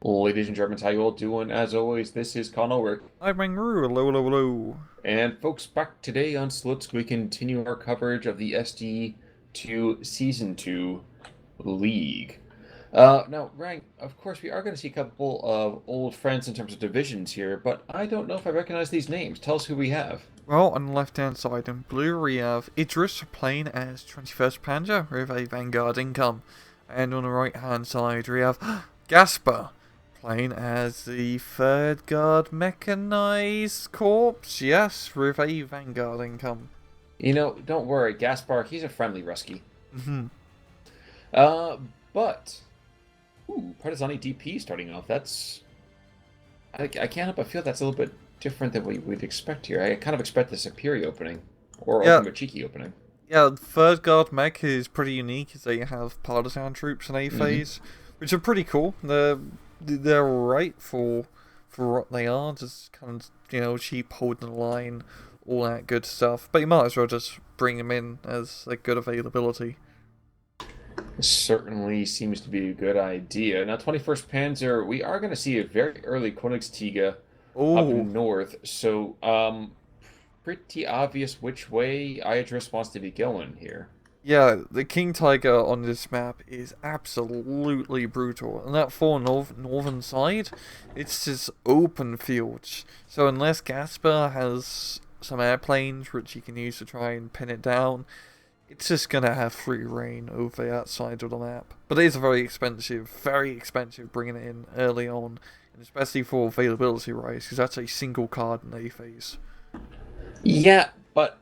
Ladies and Germans, how you all doing? As always, this is Connor. I'm Mangru, hello, hello, hello. And folks, back today on Slits, we continue our coverage of the SD2 Season 2 League. Now, Rang, of course, we are going to see a couple of old friends in terms of divisions here, but I don't know if I recognize these names. Tell us who we have. Well, on the left hand side in blue, we have Iadris playing as 21st Panzer with a Vanguard income. And on the right hand side, we have Ghaspar playing as the 3rd Guard Mechanized Corps, yes, with a Vanguard income. Don't worry, Gaspar, he's a friendly Rusky. Hmm. Uh, but, Partizani DP starting off. I can't help but feel that's a little bit different than what we'd expect here. I kind of expect the Superior opening, or Yeah, open with Cheeky opening. yeah, the 3rd Guard Mech is pretty unique as they have partisan troops in A Hmm. phase, which are pretty cool. They're alright for what they are, just kind of, cheap holding the line, all that good stuff. But you might as well just bring them in as a good availability. Certainly seems to be a good idea. Now, 21st Panzer, we are going to see a very early Königstiga up Oh, north, so pretty obvious which way Iadris wants to be going here. yeah, the King Tiger on this map is absolutely brutal. And that far northern side, it's just open fields. So unless Gaspar has some airplanes which he can use to try and pin it down, it's just gonna have free reign over that side of the map. But it is very expensive bringing it in early on, and especially for availability rise, because that's a single card in A phase. Yeah, but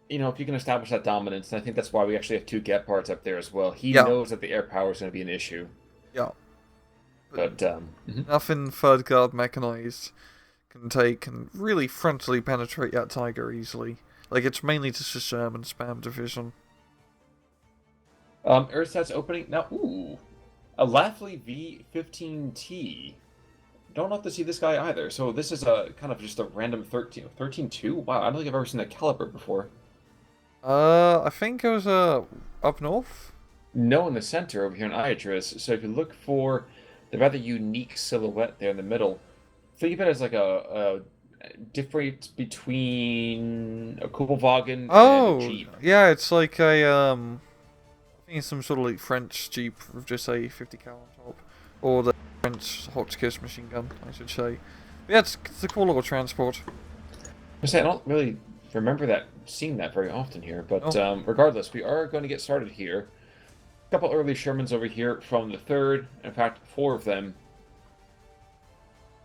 if you can establish that dominance, and I think that's why we actually have two get parts up there as well. He Yeah, knows that the air power is going to be an issue, yeah. But but mhm. nothing third guard mechanized can really frontally penetrate that tiger easily. Like it's mainly just a Sherman spam division. Earthsat's opening now. Ooh, a Laughley V15T. Don't have to see this guy either. So this is a kind of just a random 13-2. Wow, I don't think I've ever seen that caliber before. I think it was up north. No in the center over here in Iadris. So if you look for the rather unique silhouette there in the middle, think of it as like a difference between a Kubelwagen and a Oh, Jeep. yeah, it's like I think it's some sort of like French Jeep with just a 50 cal on top, or the French Hotchkiss machine gun, I should say. But yeah, it's a cool little transport. I don't really remember seeing that very often here, but Oh, regardless, we are going to get started here. A couple early Shermans over here from the third, in fact, four of them.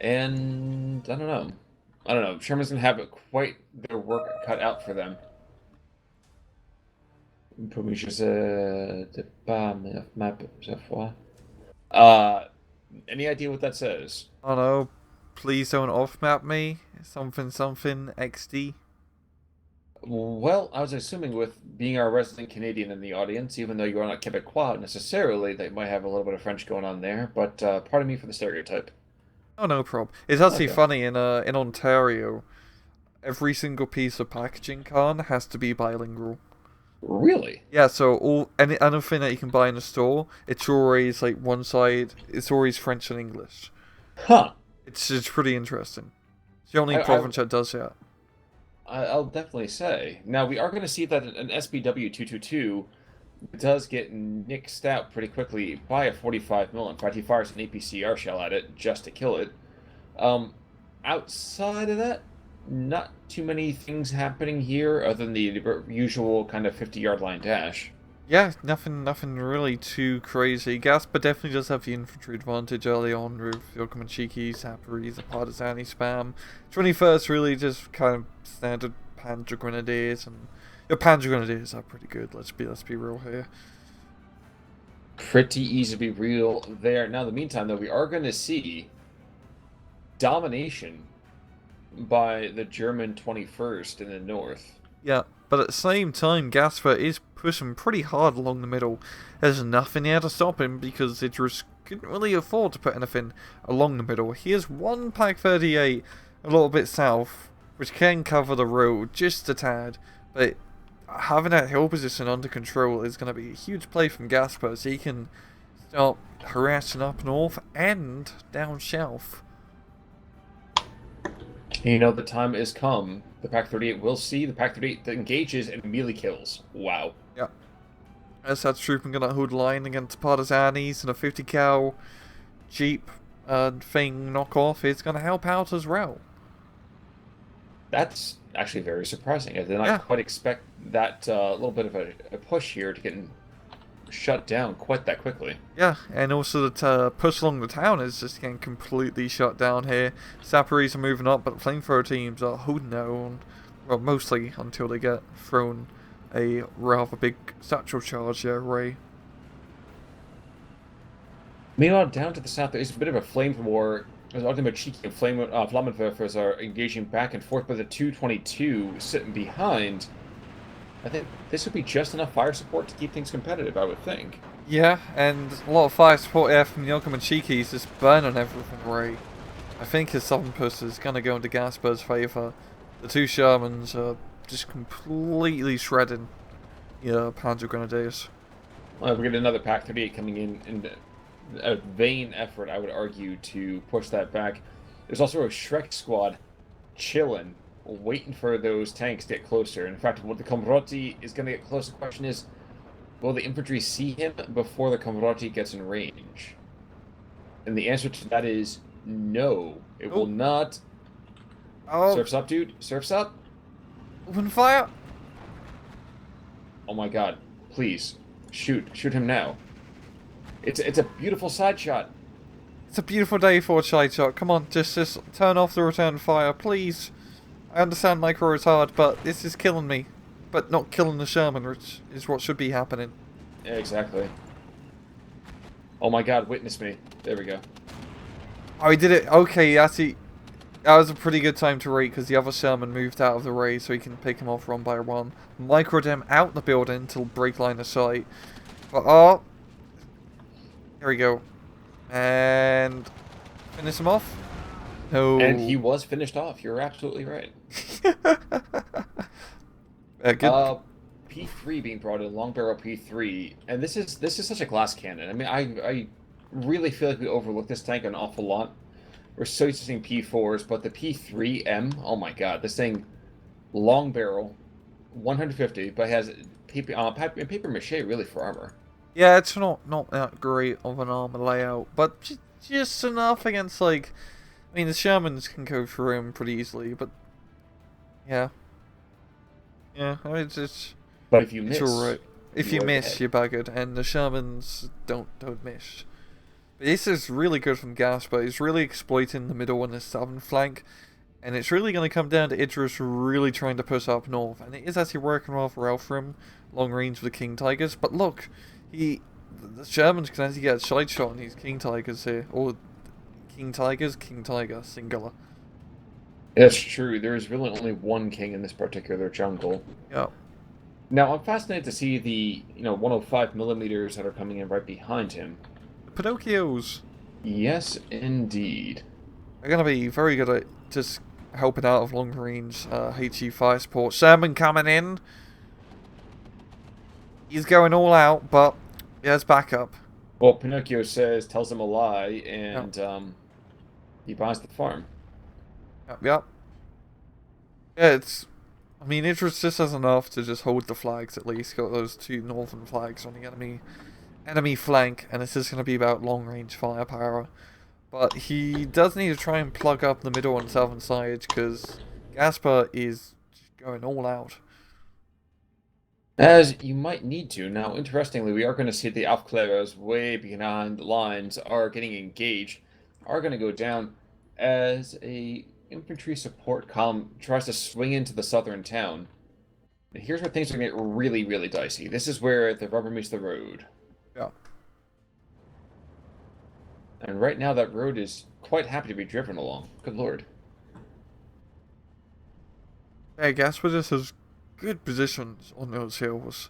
And I don't know. I don't know. Sherman's gonna have quite their work cut out for them. Uh, any idea what that says? I don't know. Please don't off map me. Something something XD. Well, I was assuming with being our resident Canadian in the audience, even though you are not Quebecois necessarily, they might have a little bit of French going on there. But pardon me for the stereotype. Oh, no problem. It's actually Okay. funny in Ontario. Every single piece of packaging can has to be bilingual. Really? Yeah, so anything that you can buy in the store, it's always like one side. It's always French and English. Huh. It's pretty interesting. It's the only I, I province that does that. I'll definitely say. Now we are going to see that an SBW 222 does get nixed out pretty quickly by a 45 mil. In fact, he fires an APCR shell at it just to kill it. Um, Outside of that, not too many things happening here other than the usual kind of 50-yard line dash. Yeah, nothing really too crazy. Gasper definitely does have the infantry advantage early on with Yokomanchiki, Sapori, the Partisani spam. 21st really just kind of standard Panzer Grenadiers, and the Panzer Grenadiers are pretty good, let's be real here. Pretty easy to be real there. Now, in the meantime, though, we are going to see domination by the German 21st in the north. Yeah, but at the same time, Gasper is pushing pretty hard along the middle. There's nothing here to stop him because Idris couldn't really afford to put anything along the middle. He has one Pack 38 a little bit south, which can cover the road just a tad, but having that hill position under control is going to be a huge play from Gasper, so he can start harassing up north and down south. You know, the time has come. The Pack 38 will see. The Pack 38 that engages and immediately kills. Wow. Yep. As that trooping gonna hold line against Partisanis and a 50 cal Jeep thing knockoff is gonna help out as well. That's actually very surprising. I did not Yeah. quite expect that little bit of a push here to get shut down quite that quickly. Yeah, and also the push along the town is just getting completely shut down here. Saparis are moving up, but flamethrower teams are holding their own. Well, mostly until they get thrown a rather big satchel charge their way. Meanwhile, down to the south, there is a bit of a flame war. As Ultimate Cheeky and Flammenwerfers are engaging back and forth, but the 222 sitting behind. I think this would be just enough fire support to keep things competitive, I would think. Yeah, and a lot of fire support here from the Ultimate Cheekies just burning everything right. I think his southern push is going to go into Gaspar's favour. The two Shermans are just completely shredding the Panzer Grenadiers. We get another Pack 38 coming in a vain effort, I would argue, to push that back. There's also a Shrek squad chilling, waiting for those tanks to get closer. In fact, what the Komroti is going to get close. The question is, will the infantry see him before the Komroti gets in range? And the answer to that is no. It will not. Oh. Surf's up, dude. Surf's up. Open fire! Oh my god. Please. Shoot. Shoot him now. It's a beautiful side shot. It's a beautiful day for a side shot. Come on, just turn off the return fire, please. I understand micro is hard, but this is killing me. But not killing the Sherman, which is what should be happening. Yeah, exactly. Oh my god, witness me. There we go. Oh, he did it. Okay, actually, that was a pretty good time to rate because the other Sherman moved out of the ray so he can pick him off one by one. Micro them out the building to break line of sight. But, oh. Here we go. And finish him off? No. And he was finished off. You're absolutely right. Good. P3 being brought in, long barrel P3, and this is such a glass cannon. I mean, I really feel like we overlook this tank an awful lot. We're so used to seeing P4s, but the P3M, oh my god, this thing, long barrel, 150, but has paper mache really for armor. Yeah, it's not that great of an armor layout, but just enough against, like, I mean, the Shermans can go through him pretty easily, but yeah. Yeah, I mean, it's but if you miss, alright. If you miss, ahead. you're buggered, and the Shermans don't miss. But this is really good from Ghaspar. He's really exploiting the middle and the southern flank, and it's really going to come down to Iadris really trying to push up north, and it is actually working well for Elfrim, long range with the King Tigers, but look, the Shermans can actually get a side shot on these King Tigers here, or King Tigers, King Tiger, singular. That's true. There is really only one king in this particular jungle. Yeah. Now, I'm fascinated to see the 105 millimeters that are coming in right behind him. The Pinocchios. Yes, indeed. They're going to be very good at just helping out of long range HE fire support. Sherman coming in. He's going all out, but he has backup. Well, Pinocchio tells him a lie, and he buys the farm. Yep. Yeah, I mean, Iadris just has enough to just hold the flags at least. Got those two northern flags on the enemy flank, and it's just going to be about long range firepower. But he does need to try and plug up the middle and southern side because Ghaspar is going all out. As you might need to. Now, interestingly, we are going to see the Aufklärers way behind the lines are getting engaged, are going to go down as a infantry support column tries to swing into the southern town. And here's where things are going to get really, really dicey. This is where the rubber meets the road. Yeah. And right now that road is quite happy to be driven along. Good lord. Hey, Ghaspar just has good positions on those hills.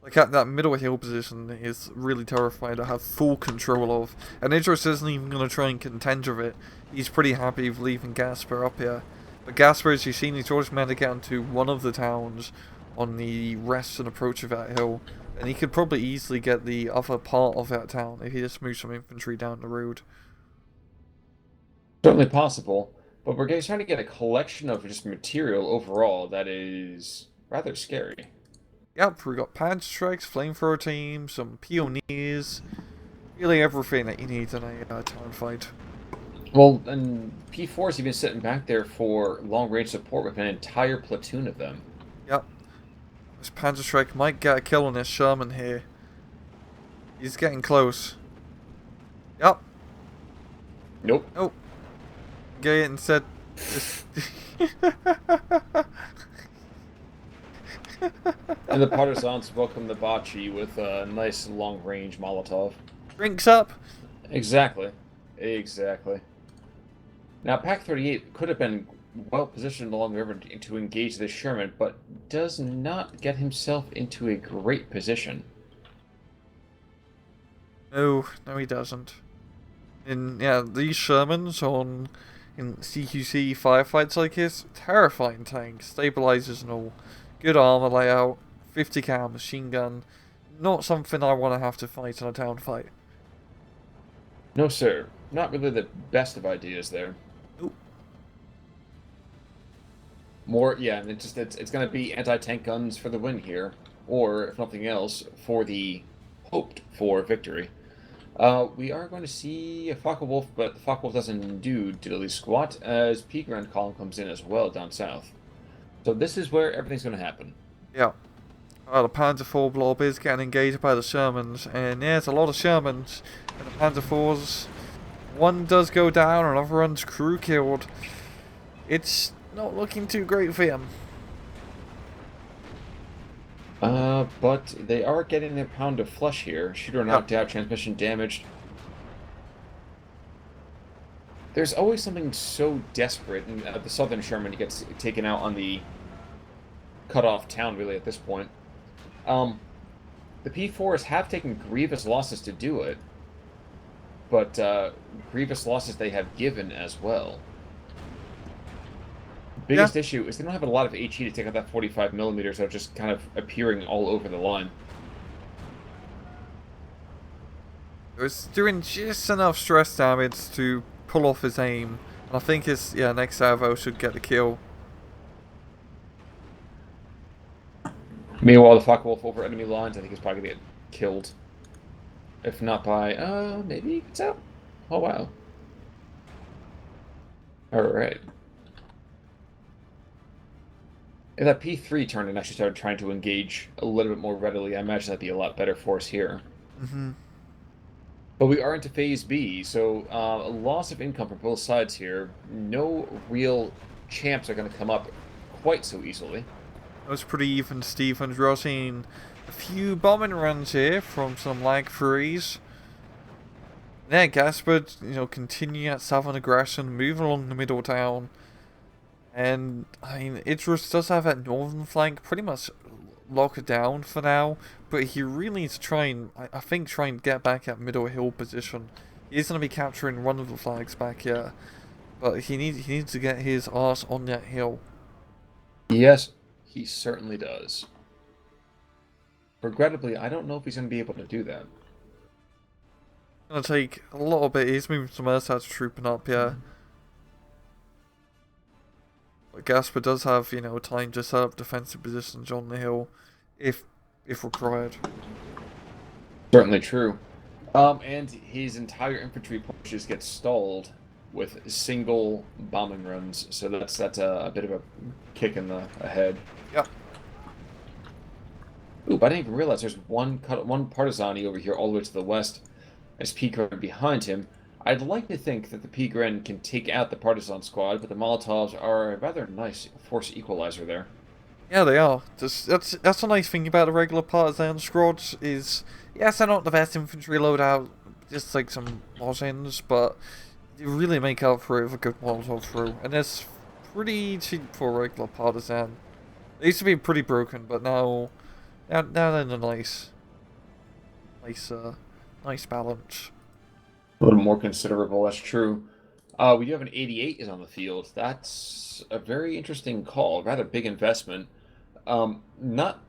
Like that middle hill position is really terrifying to have full control of. And Iadris isn't even going to try and contend with it. He's pretty happy with leaving Ghaspar up here. But Ghaspar, as you've seen, he's always managed to get into one of the towns on the western approach of that hill. And he could probably easily get the other part of that town if he just moved some infantry down the road. Certainly possible, but we're trying to get a collection of just material overall that is rather scary. Yep, we got pad strikes, flamethrower team, some pioneers, really everything that you need in a town fight. Well, and P4's even sitting back there for long-range support with an entire platoon of them. Yep, this Panzer Strike might get a kill on this Sherman here. He's getting close. Yep. Nope. Nope. Get it instead. And the partisans welcome the Bachi with a nice long-range Molotov. Drinks up. Exactly. Exactly. Now, Pack 38 could have been well positioned along the river to engage this Sherman, but does not get himself into a great position. No, no, he doesn't. And yeah, these Shermans in CQC firefights like this, terrifying tanks, stabilizers and all, good armor layout, 50 cal machine gun, not something I want to have to fight in a town fight. No, sir. Not really the best of ideas there. Nope. More, yeah, and it's going to be anti-tank guns for the win here, or if nothing else, for the hoped-for victory. We are going to see a Focke-Wulf, but the Focke-Wulf doesn't do diddly squat as P-Grand column comes in as well down south. So this is where everything's going to happen. Yeah. The Panzer IV blob is getting engaged by the Shermans, and there's a lot of Shermans, and the Panzer IVs, one does go down, another one's crew killed. It's not looking too great for him. But they are getting their pound of flesh here. Shooter knocked out, transmission damaged. There's always something so desperate, and the Southern Sherman gets taken out on the cut-off town, really, at this point. The P4s have taken grievous losses to do it, but grievous losses they have given as well. Biggest issue is they don't have a lot of HE to take out that 45 millimeters that are just kind of appearing all over the line. It was doing just enough stress damage to pull off his aim, and I think his next salvo should get the kill. Meanwhile, the Focke-Wulf over enemy lines, I think he's probably going to get killed. If not by, maybe he gets out. Oh, wow. Alright. If that P3 turned and actually started trying to engage a little bit more readily, I imagine that'd be a lot better for us here. Mm-hmm. But we are into Phase B, so a loss of income for both sides here. No real champs are going to come up quite so easily. That was pretty even, Stevens. We're seeing a few bombing runs here from some lag frees. Yeah, Ghaspar, continuing at southern aggression, moving along the middle town. And, I mean, Iadris does have that northern flank pretty much locked down for now, but he really needs to try and get back at middle hill position. He is going to be capturing one of the flags back here, but he needs to get his arse on that hill. Yes, he certainly does. Regrettably, I don't know if he's going to be able to do that. It's going to take a little bit. He's moving some ersatz trooping up here. But Ghaspar does have, time to set up defensive positions on the hill, if required. Certainly true. And his entire infantry pushes get stalled with single bombing runs, so that's a bit of a kick in the head. Yep. Ooh, but I didn't even realize there's one partisani over here all the way to the west. As P-Gren behind him. I'd like to think that the P-Gren can take out the partisan squad, but the Molotovs are a rather nice force equalizer there. Yeah, they are. That's a nice thing about the regular partisan squads is, yes, they're not the best infantry loadout, just like some Mosins, but they really make up for it with a good Molotov through, and it's pretty cheap for a regular partisan. They used to be pretty broken, but now they're in a nice balance. A little more considerable, that's true. We do have an 88 is on the field. That's a very interesting call. Rather big investment. Not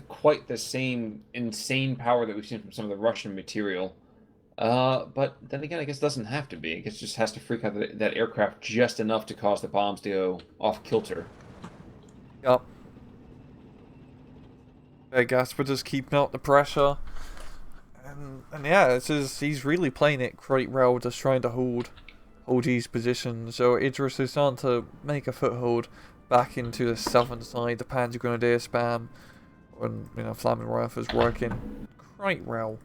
quite the same insane power that we've seen from some of the Russian material. But then again, I guess it doesn't have to be. I guess it just has to freak out that aircraft just enough to cause the bombs to go off kilter. Yup. Ghaspar just keeping out the pressure. And yeah, he's really playing it quite well, just trying to hold these positions. So Iadris is starting to make a foothold back into the southern side. The Panzer Grenadier spam, and Flaming Rifle is working quite well.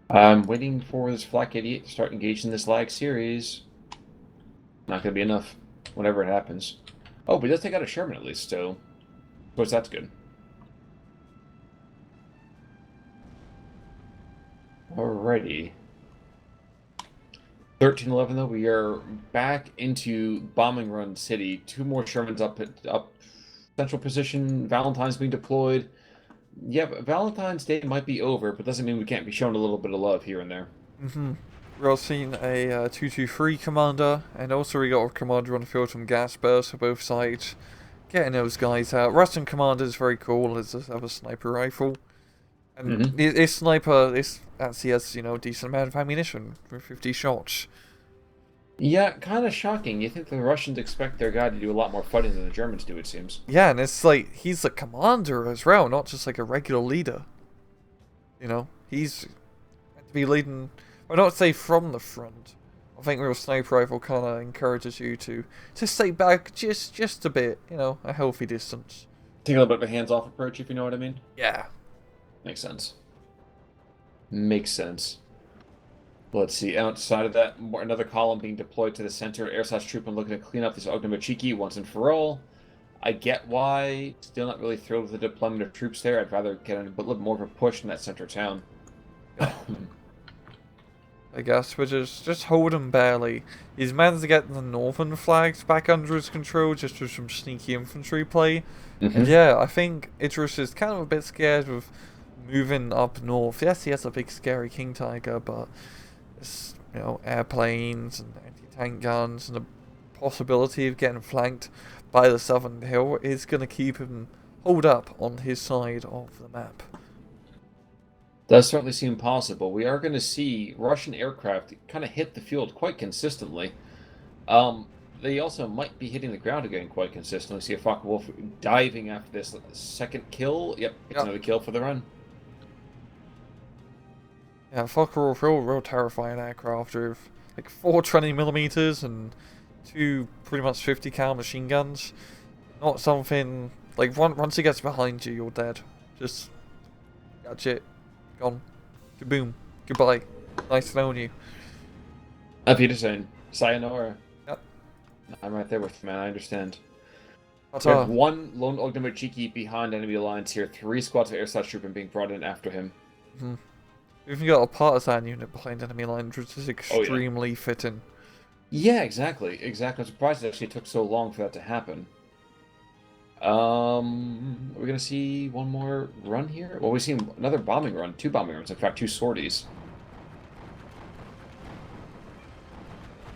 I'm waiting for this Flak 88 to start engaging this lag series. Not going to be enough, whenever it happens. Oh, but he does take out a Sherman at least, so of course that's good. Alrighty. 13-11 though, we are back into bombing run city. 2 more Shermans up central position. Valentine's being deployed. Yeah, Valentine's Day might be over, but doesn't mean we can't be shown a little bit of love here and there. We're also seeing a 223 commander, and also we got a commander on the field from Ghaspar, so both sides getting those guys out. Russian commander is very cool, as have a sniper rifle. And his sniper actually has, decent amount of ammunition for 50 shots. Yeah, kind of shocking. You think the Russians expect their guy to do a lot more fighting than the Germans do, it seems. Yeah, and it's like, he's a commander as well, not just like a regular leader. He's meant to be leading, well, not say from the front. I think real sniper rifle kind of encourages you to stay back just a bit, a healthy distance. Take a little bit of a hands-off approach, if you know what I mean. Yeah. Makes sense. Makes sense. Let's see. Outside of that, another column being deployed to the center. Air/troop and looking to clean up this Ognamachiki once and for all. I get why. Still not really thrilled with the deployment of troops there. I'd rather get a little more of a push in that center town. I guess we're just holding barely. He's managed to get the northern flags back under his control just with some sneaky infantry play. And yeah, I think Iadris is kind of a bit scared of moving up north. Yes, he has a big scary King Tiger, but it's, airplanes and anti-tank guns and the possibility of getting flanked by the southern hill is going to keep him hold up on his side of the map. Does certainly seem possible. We are going to see Russian aircraft kind of hit the field quite consistently. They also might be hitting the ground again quite consistently. See a Focke-Wulf diving after this second kill. Yep, it's another kill for the run. Yeah, Focke-Wulf, real terrifying aircraft with like 4 20mm and 2 pretty much 50 cal machine guns. Not something like once he gets behind you, you're dead. Just that's it. Gone. Kaboom. Goodbye. Nice knowing you. Auf Wiedersehen. Sayonara. Yep. I'm right there with you, man. I understand. But, we have 1 lone Ognamachiki behind enemy lines here. 3 squads of air/troop being brought in after him. We've even got a partisan unit behind enemy lines, which is extremely fitting. Yeah, exactly. I'm surprised it actually took so long for that to happen. We're gonna see one more run here. Well, we've seen another bombing run, 2 bombing runs. In fact, 2 sorties.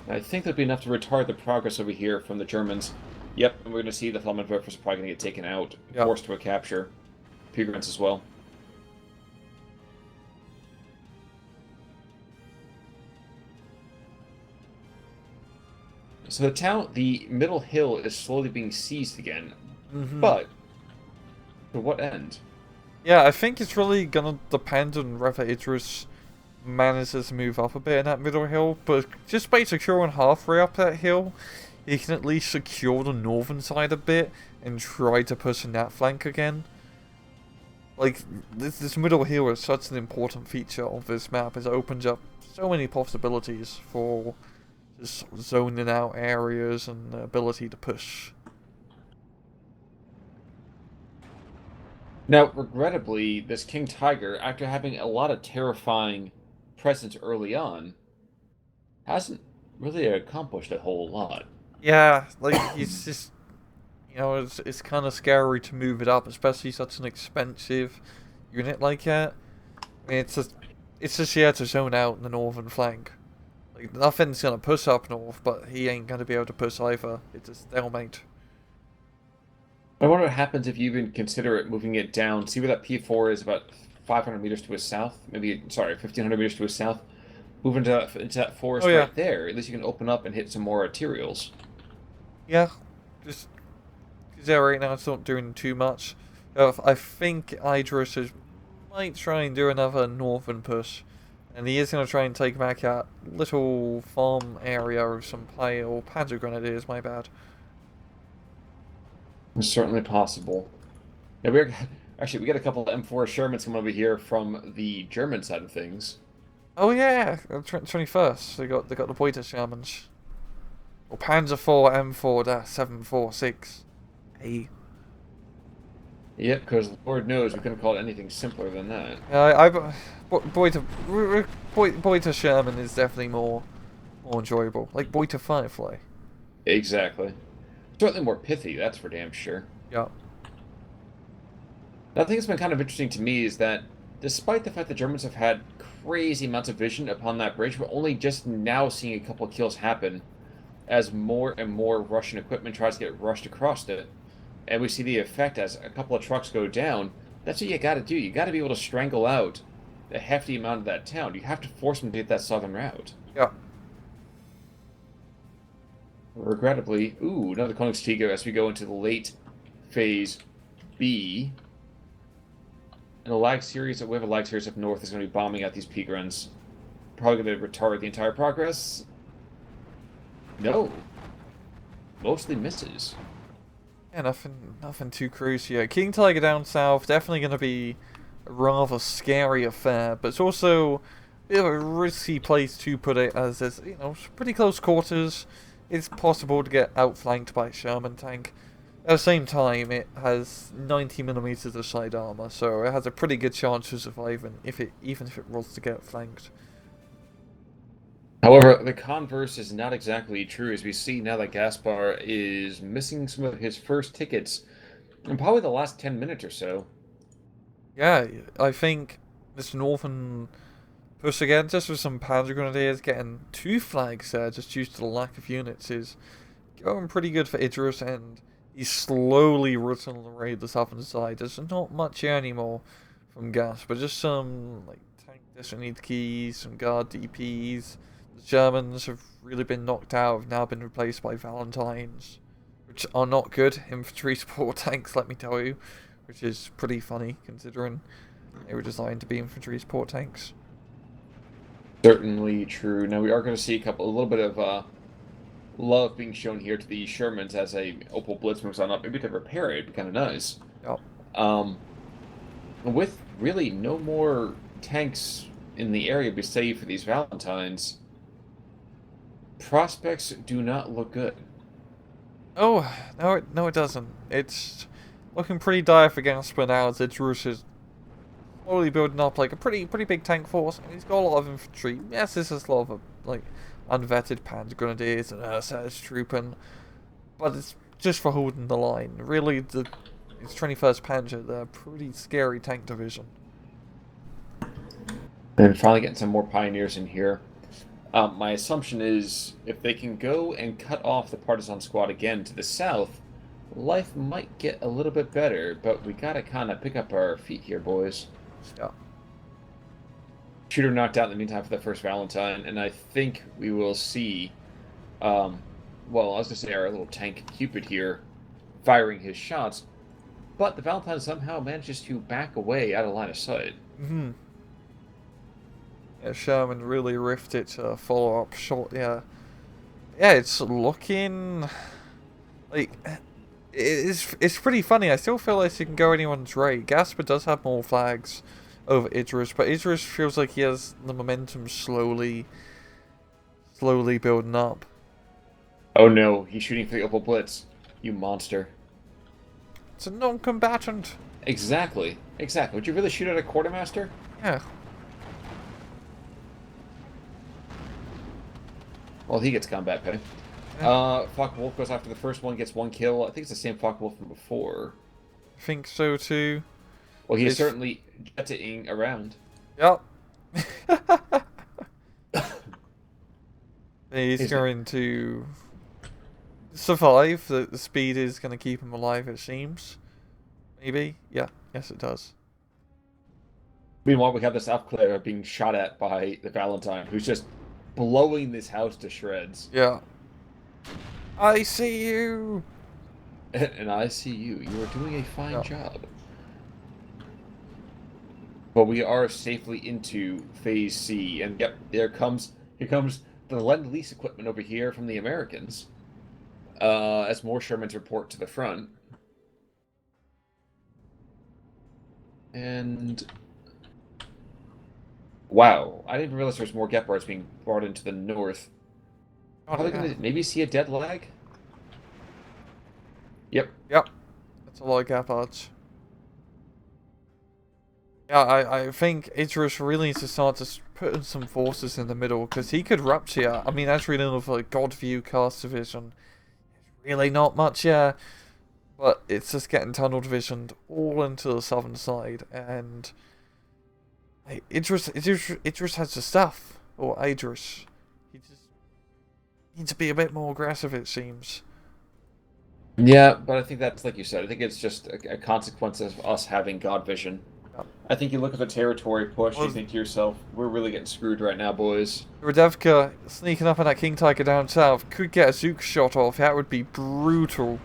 I think that'd be enough to retard the progress over here from the Germans. Yep, and we're gonna see the Flammenwerfer is probably gonna get taken out, forced to a capture. Pegrants as well. So the middle hill is slowly being seized again. But to what end? Yeah, I think it's really gonna depend on whether Iadris manages to move up a bit in that middle hill, but just by securing halfway up that hill, he can at least secure the northern side a bit and try to push in that flank again. Like, this middle hill is such an important feature of this map, as it opens up so many possibilities for just zoning out areas and the ability to push. Now, regrettably, this King Tiger, after having a lot of terrifying presence early on, hasn't really accomplished a whole lot. Yeah, like, he's just, it's kind of scary to move it up, especially such an expensive unit like that. I mean, it's just here to zone out the northern flank. Like, nothing's gonna push up north, but he ain't gonna be able to push either. It's a stalemate. I wonder what happens if you even consider it moving it down. See where that P4 is about 500 meters to his south? Maybe, sorry, 1,500 meters to his south? Move into that Oh forest yeah, right there. At least you can open up and hit some more arterials. yeah. Just because yeah, right now it's not doing too much. I think Iadris might try and do another northern push, and he is going to try and take back that little farm area of some pale panzer grenadiers. My bad. It's certainly possible. Yeah, we're actually we got a couple of M4 Shermans coming over here from the German side of things. Oh yeah, 21st. They got the Poiter Shermans. Or Panzer 4 M4-746. A. Yep, because Lord knows we couldn't call it anything simpler than that. Boiter Sherman is definitely more enjoyable. Like Boiter Firefly. Exactly. Certainly more pithy, that's for damn sure. Yeah. The thing that's been kind of interesting to me is that despite the fact the Germans have had crazy amounts of vision upon that bridge, we're only just now seeing a couple of kills happen as more and more Russian equipment tries to get rushed across it. And we see the effect as a couple of trucks go down. That's what you got to do. You got to be able to strangle out a hefty amount of that town. You have to force them to hit that southern route. Yeah. Regrettably, ooh, another Koenigsegg as we go into the late phase B. And the lag series, we have a lag series up north is going to be bombing out these peak runs. Probably going to retard the entire progress. No. Mostly misses. Yeah, nothing too crazy. Yeah, King Tiger down south, definitely going to be a rather scary affair, but it's also a bit of a risky place to put it, as there's, pretty close quarters. It's possible to get outflanked by a Sherman tank. At the same time, it has 90mm of side armor, so it has a pretty good chance of surviving even if it was to get flanked. However, the converse is not exactly true, as we see now that Ghaspar is missing some of his first tickets in probably the last 10 minutes or so. Yeah, I think this northern push again, just with some Panzer Grenadiers getting 2 flags there, just due to the lack of units, is going pretty good for Iadris, and he's slowly rooting away the southern side. There's not much here anymore from Gas, but just some like tank distant keys, some guard DPs. The Germans have really been knocked out, have now been replaced by Valentines, which are not good infantry support tanks, let me tell you, which is pretty funny considering they were designed to be infantry support tanks. Certainly true. Now we are going to see a little bit of love being shown here to the Shermans as a Opel Blitz moves on up. Maybe to repair it, it'd be kind of nice. Yep. With really no more tanks in the area be saved for these Valentines, prospects do not look good. Oh, no, it doesn't. It's looking pretty dire for Ghaspar now, as Iadris is slowly building up like a pretty big tank force, and he's got a lot of infantry. Yes, this is a lot of like unvetted Panzer Grenadiers and SS trooping, but it's just for holding the line. Really, it's 21st Panzer. They're a pretty scary tank division. And finally getting some more pioneers in here. My assumption is if they can go and cut off the partisan squad again to the south, life might get a little bit better, but we gotta kind of pick up our feet here, boys. Yeah. Shooter knocked out in the meantime for the first Valentine, and I think we will see, well, I was going to say our little tank Cupid here firing his shots, but the Valentine somehow manages to back away out of line of sight. Mm-hmm. Yeah, Sherman really riffed it to follow up shot. Yeah. Yeah, it's looking like it's pretty funny. I still feel like you can go anyone's way. Ghaspar does have more flags over Iadris, but Iadris feels like he has the momentum slowly building up. Oh no, he's shooting for the Opel Blitz. You monster. It's a non-combatant. Exactly. Would you really shoot at a quartermaster? Yeah. Well, he gets combat pay. Focke-Wulf goes after the first one, gets 1 kill. I think it's the same Focke-Wulf from before. I think so too. Well, he's certainly jetting around. Yep. He's going to survive. The speed is going to keep him alive, it seems. Maybe? Yeah. Yes, it does. Meanwhile, we have this Alclair being shot at by the Valentine, who's just blowing this house to shreds. Yeah. I see you! And I see you. You are doing a fine Yeah. job. But we are safely into Phase C, and yep, here comes the Lend-Lease equipment over here from the Americans. As more Shermans report to the front. And wow, I didn't realize there's more Gephards being brought into the north. Probably gonna maybe see a dead lag? Yep. Yep. That's a lot of Gephards. Yeah, I think Iadris really needs to start just putting some forces in the middle, because he could rupture. I mean, as we know of like God View Cast Division, really not much, yeah. But it's just getting tunnel divisioned all into the southern side, and like, Iadris has the stuff, or Iadris. He just needs to be a bit more aggressive, it seems. Yeah, but I think that's like you said. I think it's just a consequence of us having God vision. Yep. I think you look at the territory push, you think to yourself, we're really getting screwed right now, boys. Radevka sneaking up on that King Tiger down south could get a Zook shot off. That would be brutal.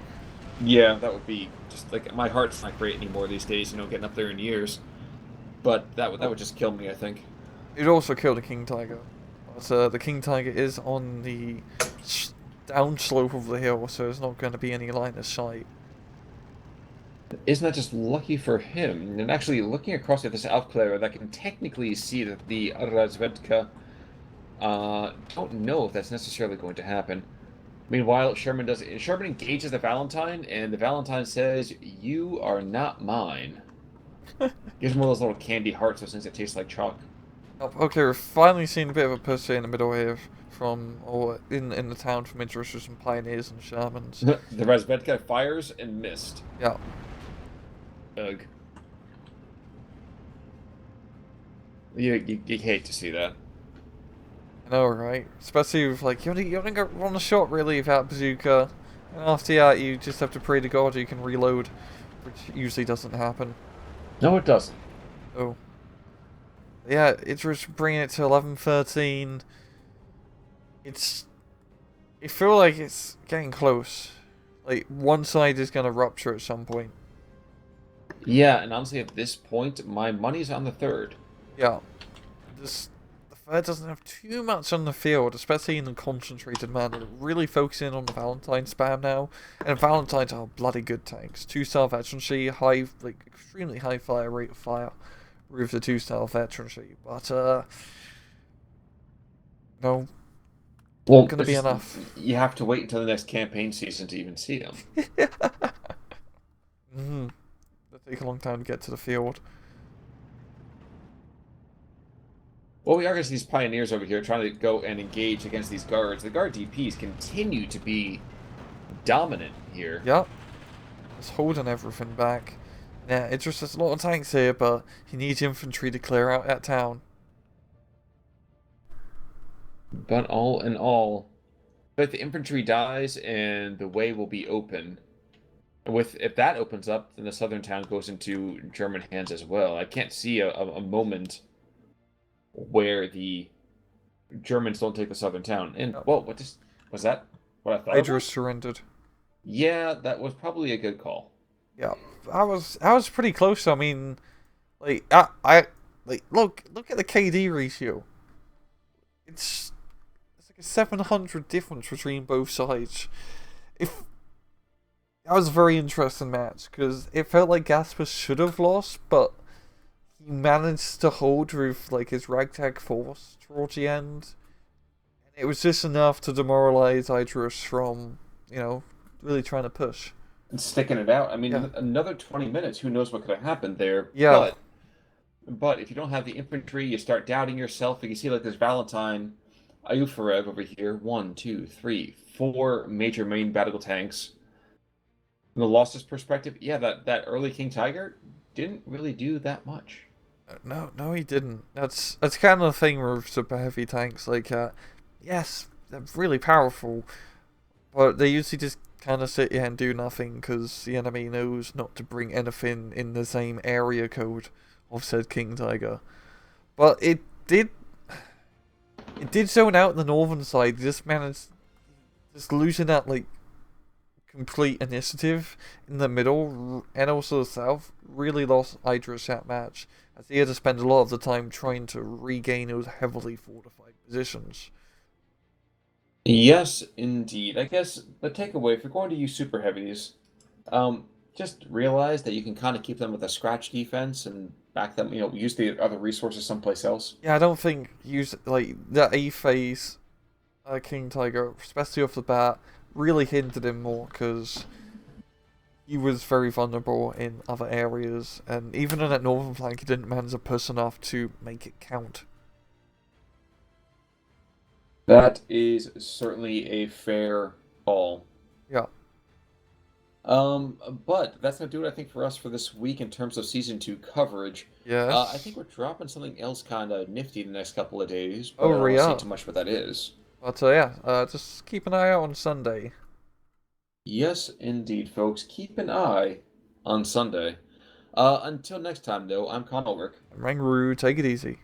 Yeah, that would be just like my heart's not great anymore these days, getting up there in years. But that would just kill me, I think. It'd also kill the King Tiger. So the King Tiger is on the downslope of the hill, so there's not going to be any line of sight. Isn't that just lucky for him? And actually, looking across at this Alclair, I can technically see that the Razvedka don't know if that's necessarily going to happen. Meanwhile, Sherman engages the Valentine, and the Valentine says, "You are not mine." Gives him one of those little candy hearts, those things that taste like chalk. Okay, we're finally seeing a bit of a push in the middle here from, or in the town from Iadris with some pioneers and Shermans. The Razvedka fires and missed. Yeah. Ugh. You hate to see that. I know, right? Especially with, like, you only got one shot, really, without bazooka. And after that, you just have to pray to God you can reload, which usually doesn't happen. No, it doesn't. Oh. Yeah, it's just bringing it to 11-13. I feel like it's getting close. Like, one side is going to rupture at some point. Yeah, and honestly, at this point, my money's on the third. Yeah. The third doesn't have too much on the field, especially in a concentrated manner. Really focusing on the Valentine spam now. And Valentines are bloody good tanks. 2-star veterancy, extremely high fire rate of fire with the 2-star veterancy. But, no. Well, Not gonna be enough. You have to wait until the next campaign season to even see them. It'll take a long time to get to the field. Well, we are going to see these pioneers over here trying to go and engage against these guards. The guard DPs continue to be dominant here. Yep. Just holding everything back. Yeah, it's just there's a lot of tanks here, but he needs infantry to clear out that town. But all in all, if the infantry dies and the way will be open, if that opens up, then the southern town goes into German hands as well. I can't see a moment where the Germans don't take the southern town. And well, was that? What I thought. Iadris surrendered. Yeah, that was probably a good call. Yeah, I was pretty close. I mean, like I look at the KD ratio. It's like a 700 difference between both sides. That was a very interesting match because it felt like Ghaspar should have lost, but he managed to hold with like his ragtag force towards the end. And it was just enough to demoralize Iadris from, really trying to push. And sticking it out. I mean, Yeah. Another 20 minutes, who knows what could have happened there. Yeah. But if you don't have the infantry, you start doubting yourself. You can see like this Valentine, Ayufarev over here. 1, 2, 3, 4 major main battle tanks. From the losses perspective, yeah, that early King Tiger didn't really do that much. No, he didn't. That's kind of the thing with super heavy tanks. Like, yes, they're really powerful, But they usually just kind of sit here and do nothing because the enemy knows not to bring anything in the same area code of said King Tiger. But it did zone out the northern side. Just managed just losing that like complete initiative in the middle and also the south. Really lost Iadris that match, as he had to spend a lot of the time trying to regain those heavily fortified positions. Yes, indeed. I guess the takeaway, if you're going to use super heavies, just realize that you can kind of keep them with a scratch defense and back them, use the other resources someplace else. Yeah, I don't think use like that A phase King Tiger, especially off the bat, really hindered him more because he was very vulnerable in other areas, and even on that northern flank, he didn't manage to push enough to make it count. That is certainly a fair call. Yeah. But that's gonna do it, I think, for us for this week in terms of season 2 coverage. I think Yes. we're dropping something else kind of nifty the next couple of days, but I Oh, don't want to say yeah. too much what that is. But yeah, just keep an eye out on Sunday. Yes, indeed, folks. Keep an eye on Sunday. Until next time, though, I'm Conulric. Rangru, take it easy.